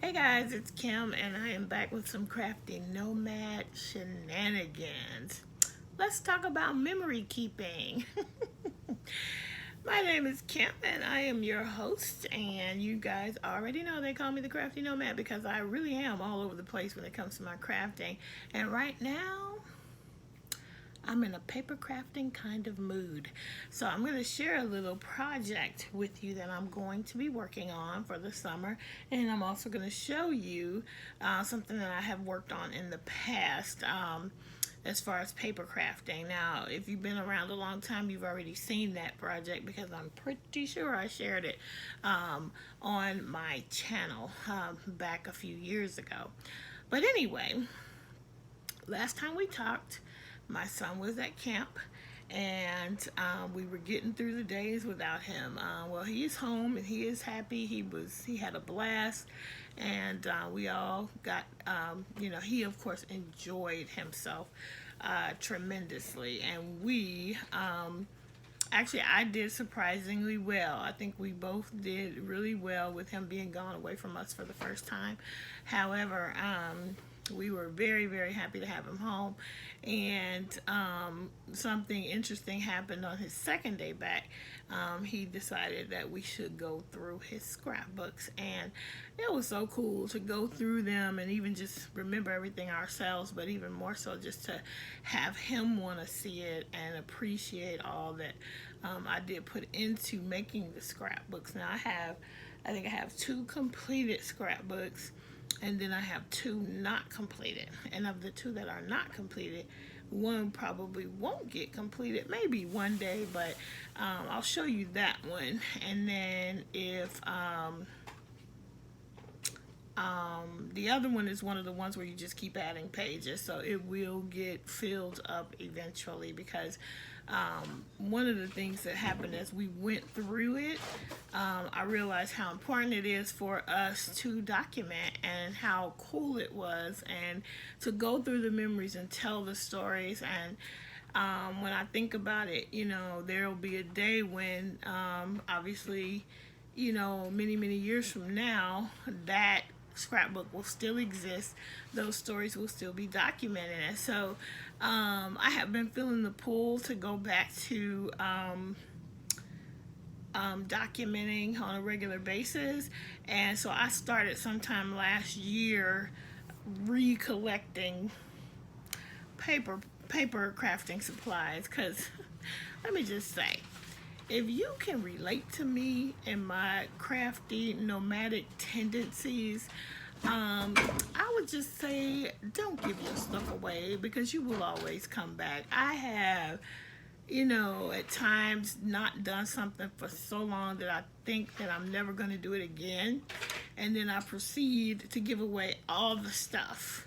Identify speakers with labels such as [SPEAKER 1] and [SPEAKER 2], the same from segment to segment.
[SPEAKER 1] Hey guys, it's Kim and I am back with some Crafty Nomad Shenanigans. Let's talk about memory keeping. My name is Kim and I am your host, and you guys already know they call me the Crafty Nomad because I really am all over the place when it comes to my crafting. And right now, I'm in a paper crafting kind of mood. So I'm going to share a little project with you that I'm going to be working on for the summer. And I'm also going to show you something that I have worked on in the past as far as paper crafting. Now, if you've been around a long time, you've already seen that project because I'm pretty sure I shared it on my channel back a few years ago. But anyway, last time we talked, my son was at camp, and we were getting through the days without him. Well, he is home and he is happy. He had a blast, and we all got he of course enjoyed himself tremendously, and we actually, I did surprisingly well. I think we both did really well with him being gone away from us for the first time. However, we were very, very happy to have him home. And something interesting happened on his second day back. He decided that we should go through his scrapbooks. And it was so cool to go through them and even just remember everything ourselves, but even more so just to have him want to see it and appreciate all that I did put into making the scrapbooks. Now I think I have 2 completed scrapbooks, and then I have 2 not completed. And of the 2 that are not completed, one probably won't get completed, maybe one day, but I'll show you that one. And then if the other one is one of the ones where you just keep adding pages, so it will get filled up eventually, because one of the things that happened as we went through it, I realized how important it is for us to document and how cool it was, and to go through the memories and tell the stories. And when I think about it, there will be a day when obviously, many, many years from now, that scrapbook will still exist. Those stories will still be documented. And so I have been feeling the pull to go back to documenting on a regular basis. And so I started sometime last year recollecting paper crafting supplies, because let me just say, if you can relate to me and my crafty nomadic tendencies, I would just say don't give your stuff away, because you will always come back. I have, at times not done something for so long that I think that I'm never going to do it again. And then I proceed to give away all the stuff.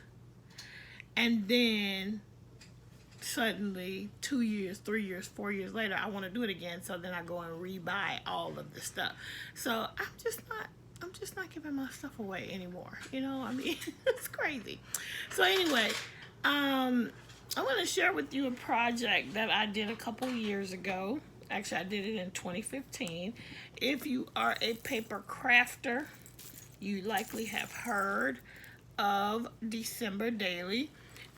[SPEAKER 1] And then suddenly 2 years, 3 years, 4 years later, I want to do it again. So then I go and rebuy all of the stuff. So I'm just not giving my stuff away anymore. It's crazy. So anyway, I want to share with you a project that I did a couple years ago. Actually, I did it in 2015. If you are a paper crafter, you likely have heard of December Daily.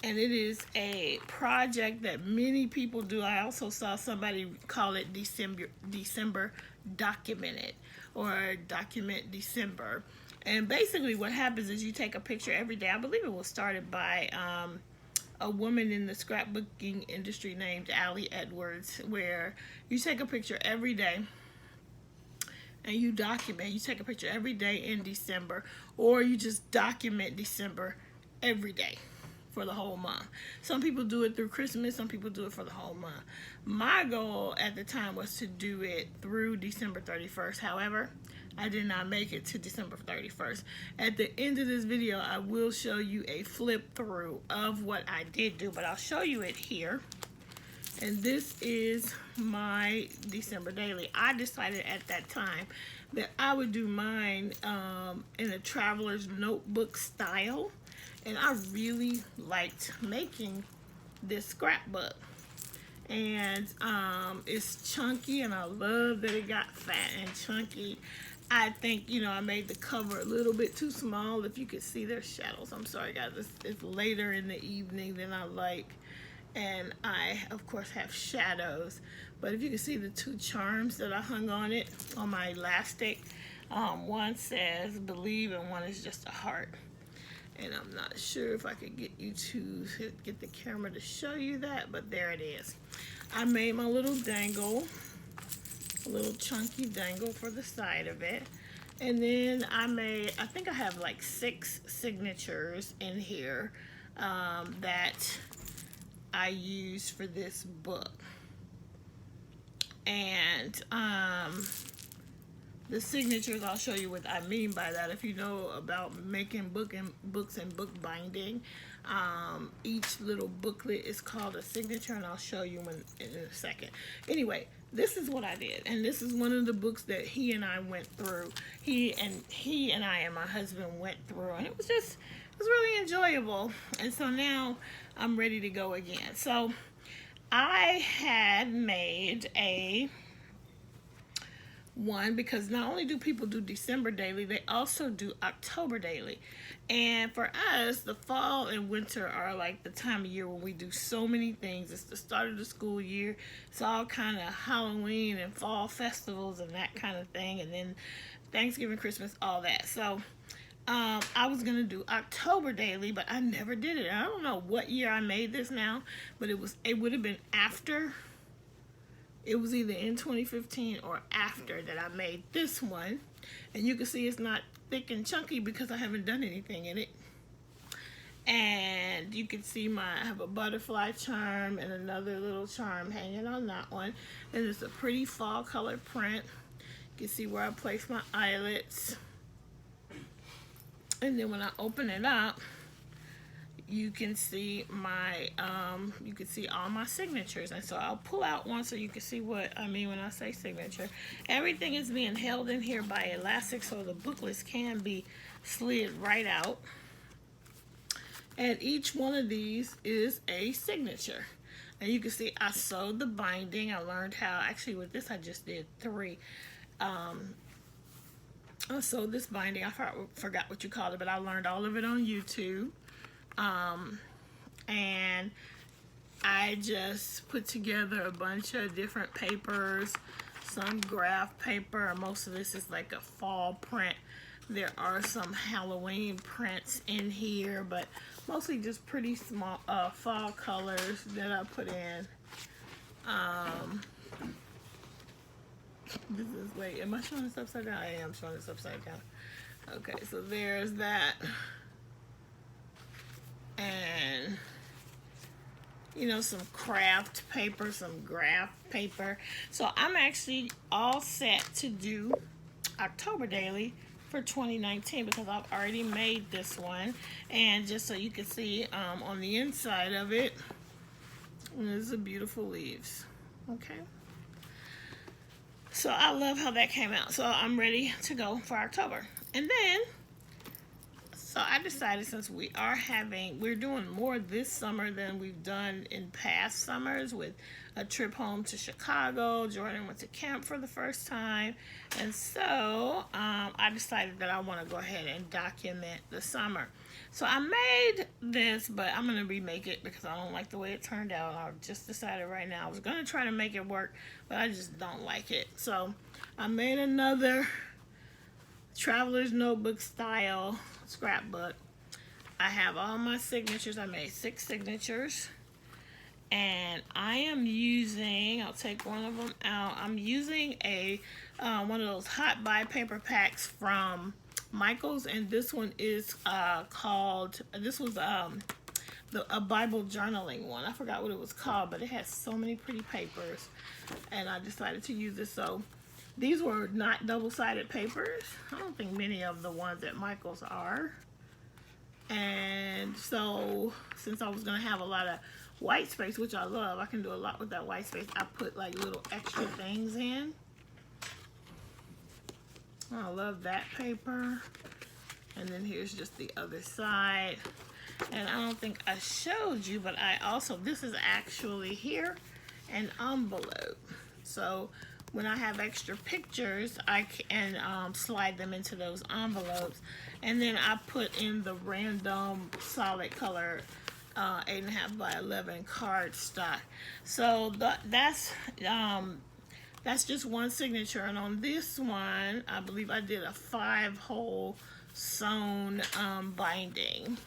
[SPEAKER 1] And it is a project that many people do. I also saw somebody call it December Documented, or Document December. And basically what happens is you take a picture every day. I believe it was started by a woman in the scrapbooking industry named Allie Edwards, where you take a picture every day and you document. You take a picture every day in December, or you just document December every day for the whole month. Some people do it through Christmas, some people do it for the whole month. My goal at the time was to do it through December 31st. However, I did not make it to December 31st. At the end of this video, I will show you a flip through of what I did do, but I'll show you it here. And this is my December Daily. I decided at that time that I would do mine in a traveler's notebook style. And I really liked making this scrapbook. And it's chunky, and I love that it got fat and chunky. I think, you know, I made the cover a little bit too small. If you could see, there's shadows. I'm sorry, guys. It's later in the evening than I like. And I, of course, have shadows. But if you can see the two charms that I hung on it, on my elastic, one says believe and one is just a heart. And I'm not sure if I could get you to get the camera to show you that, but there it is. I made my little dangle, a little chunky dangle for the side of it. And then I think I have like 6 signatures in here that I used for this book. And the signatures, I'll show you what I mean by that. If you know about making books and book binding, each little booklet is called a signature, and I'll show you in a second. Anyway, this is what I did, and this is one of the books that he and I went through. He and I and my husband went through, and it was really enjoyable. And so now I'm ready to go again. So I had made one because not only do people do December daily, they also do October daily. And for us, the fall and winter are like the time of year when we do so many things. It's the start of the school year. It's all kind of Halloween and fall festivals and that kind of thing. And then Thanksgiving, Christmas, all that. So I was going to do October daily, but I never did it. I don't know what year I made this now, but it would have been after. It was either in 2015 or after that I made this one. And you can see it's not thick and chunky because I haven't done anything in it. And you can see I have a butterfly charm and another little charm hanging on that one. And it's a pretty fall color print. You can see where I place my eyelets. And then when I open it up, you can see all my signatures. And so I'll pull out one so you can see what I mean when I say signature. Everything is being held in here by elastic so the booklets can be slid right out. And each one of these is a signature. And you can see I sewed the binding. I learned how, actually with this I just did 3. I sewed this binding. I forgot what you called it, but I learned all of it on YouTube. And I just put together a bunch of different papers, some graph paper. Most of this is like a fall print. There are some Halloween prints in here, but mostly just pretty small fall colors that I put in. This is, wait, am I showing this upside down? I am showing this upside down. Okay, so there's that. And, you know, some craft paper, some graph paper. So I'm actually all set to do October daily for 2019 because I've already made this one. And just so you can see on the inside of it, there's the beautiful leaves. Okay. So I love how that came out. So I'm ready to go for October. And then, so I decided since we're doing more this summer than we've done in past summers with a trip home to Chicago. Jordan went to camp for the first time. And so I decided that I want to go ahead and document the summer. So I made this, but I'm going to remake it because I don't like the way it turned out. I just decided right now I was going to try to make it work, but I just don't like it. So I made another traveler's notebook style scrapbook. I have all my signatures. I made 6 signatures. And I am using, I'll take one of them out. I'm using one of those hot buy paper packs from Michaels, and this one is called, this was a Bible journaling one. I forgot what it was called, but it has so many pretty papers, and I decided to use this. So these were not double-sided papers. I don't think many of the ones at Michaels are. And so since I was going to have a lot of white space, which I love, I can do a lot with that white space, I put like little extra things in. I love that paper. And then here's just the other side. And I don't think I showed you, but this is actually here, an envelope. So when I have extra pictures, I can slide them into those envelopes. And then I put in the random solid color 8.5 by 11 cardstock. So that's just one signature. And on this one, I believe I did a 5-hole sewn binding.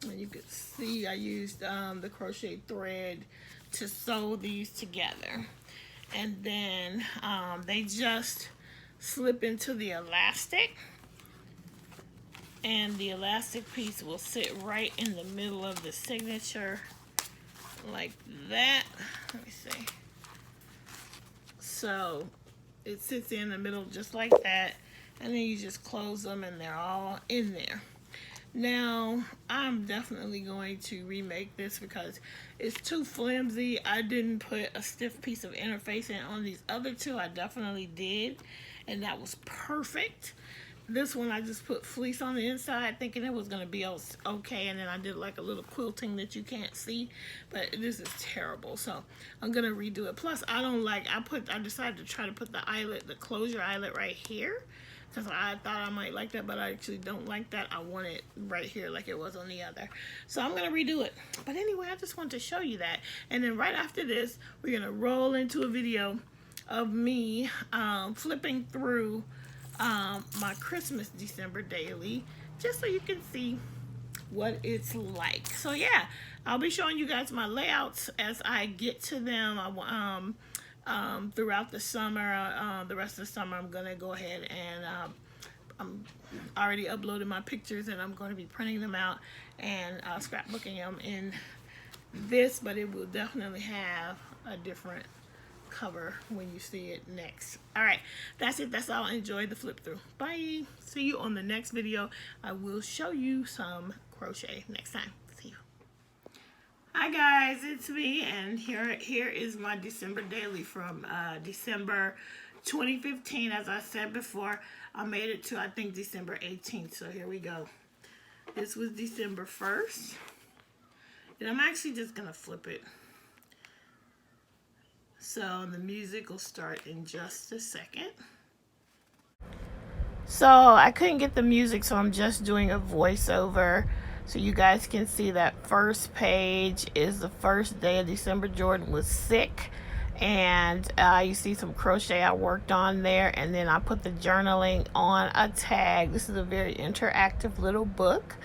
[SPEAKER 1] And you can see I used the crochet thread to sew these together. And then they just slip into the elastic, and the elastic piece will sit right in the middle of the signature like that. Let me see. So it sits in the middle just like that, and then you just close them and they're all in there. Now, I'm definitely going to remake this because it's too flimsy. I didn't put a stiff piece of interface in on these other two. I definitely did, and that was perfect. This one, I just put fleece on the inside thinking it was going to be okay, and then I did like a little quilting that you can't see, but this is terrible, so I'm going to redo it. Plus, I decided to try to put the eyelet, the closure eyelet right here, because I thought I might like that, but I actually don't like that. I want it right here like it was on the other. So I'm going to redo it. But anyway, I just wanted to show you that. And then right after this, we're going to roll into a video of me flipping through my Christmas December daily, just so you can see what it's like. So yeah, I'll be showing you guys my layouts as I get to them. Throughout the summer, the rest of the summer, I'm gonna go ahead and I'm already uploading my pictures, and I'm going to be printing them out and scrapbooking them in this, but it will definitely have a different cover when you see it next. All right, that's it. That's all. Enjoy the flip through. Bye. See you on the next video. I will show you some crochet next time. See you. Hi guys, it's me, and here is my December daily from December 2015. As I said before, I made it to, I think, December 18th. So here we go. This was December 1st, and I'm actually just gonna flip it. So the music will start in just a second. So I couldn't get the music, so I'm just doing a voiceover. So you guys can see that first page is the first day of December. Jordan was sick, and you see some crochet I worked on there, and then I put the journaling on a tag. This is a very interactive little book,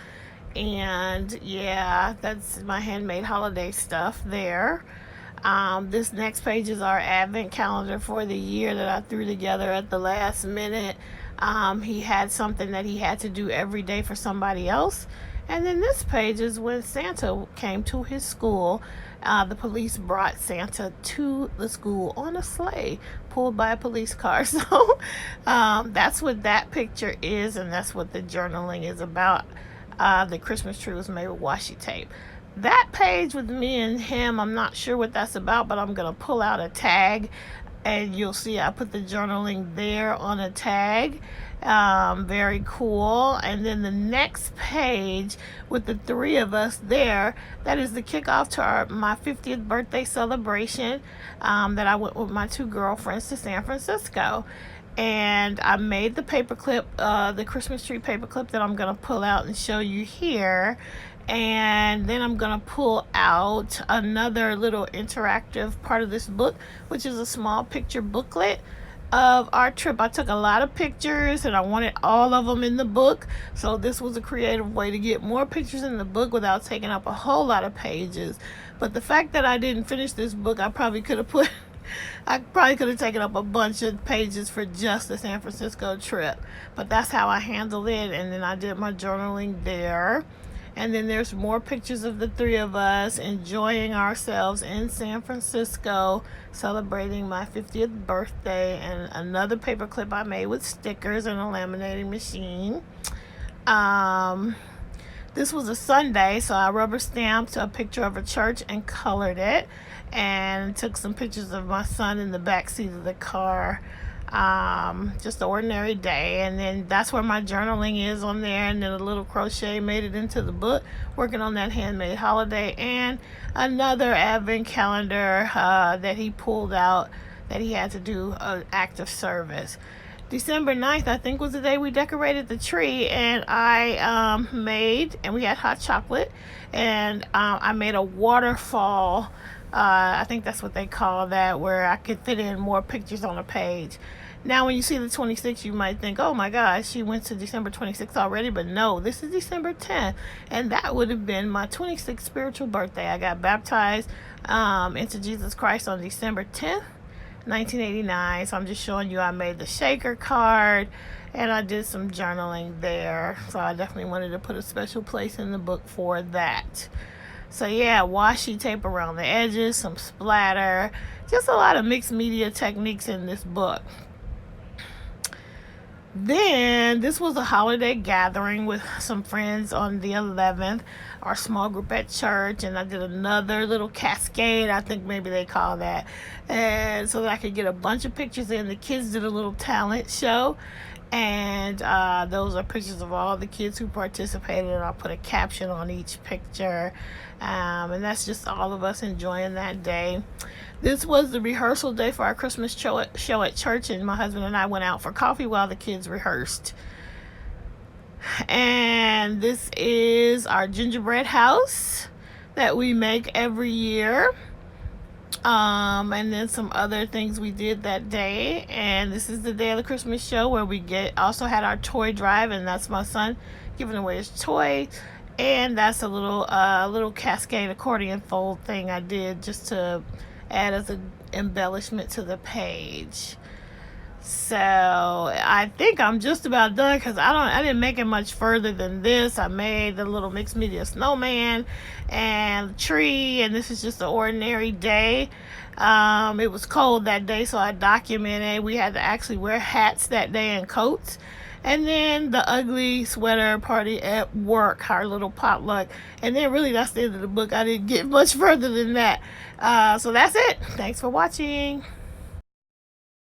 [SPEAKER 1] and yeah, that's my handmade holiday stuff there. This next page is our advent calendar for the year that I threw together at the last minute. He had something that he had to do every day for somebody else. And then this page is when Santa came to his school. The police brought Santa to the school on a sleigh pulled by a police car. So that's what that picture is, and that's what the journaling is about. The Christmas tree was made with washi tape. That page with me and him, I'm not sure what that's about, but I'm going to pull out a tag, and you'll see I put the journaling there on a tag. Very cool. And then the next page with the three of us there, that is the kickoff to my 50th birthday celebration that I went with my two girlfriends to San Francisco. And I made the paperclip, the Christmas tree paperclip that I'm going to pull out and show you here. And then I'm going to pull out another little interactive part of this book, which is a small picture booklet of our trip. I took a lot of pictures, and I wanted all of them in the book. So this was a creative way to get more pictures in the book without taking up a whole lot of pages. But the fact that I didn't finish this book, I probably could have taken up a bunch of pages for just the San Francisco trip. But that's how I handled it. And then I did my journaling there. And then there's more pictures of the three of us enjoying ourselves in San Francisco, celebrating my 50th birthday, and another paper clip I made with stickers and a laminating machine. This was a Sunday, so I rubber stamped a picture of a church and colored it, and took some pictures of my son in the back seat of the car. Just an ordinary day. And then that's where my journaling is on there, and then a little crochet made it into the book, working on that handmade holiday, and another advent calendar that he pulled out that he had to do an act of service. December 9th, I think, was the day we decorated the tree, and I made, and we had hot chocolate, and I made a waterfall. I think that's what they call that, where I could fit in more pictures on a page. Now, when you see the 26th, you might think, oh my gosh, she went to December 26th already, but no, this is December 10th, and that would have been my 26th spiritual birthday. I got baptized into Jesus Christ on December 10th. 1989. So I'm just showing you I made the shaker card, and I did some journaling there, so I definitely wanted to put a special place in the book for that. So yeah, washi tape around the edges, some splatter, just a lot of mixed media techniques in this book. Then this was a holiday gathering with some friends on the 11th, our small group at church, and I did another little cascade, I think maybe they call that, and so that I could get a bunch of pictures in. The kids did a little talent show, and those are pictures of all the kids who participated, and I'll put a caption on each picture, and that's just all of us enjoying that day. This was the rehearsal day for our Christmas show at church, and my husband and I went out for coffee while the kids rehearsed. And this is our gingerbread house that we make every year. And then some other things we did that day. And this is the day of the Christmas show where we also had our toy drive, and that's my son giving away his toy. And that's a little cascade accordion fold thing I did just to add as an embellishment to the page. So I think I'm just about done, because I didn't make it much further than this. I made the little mixed media snowman and the tree, and this is just an ordinary day. It was cold that day, so I documented. We had to actually wear hats that day and coats. And then the ugly sweater party at work, our little potluck. And then really that's the end of the book. I didn't get much further than that. So that's it. Thanks for watching.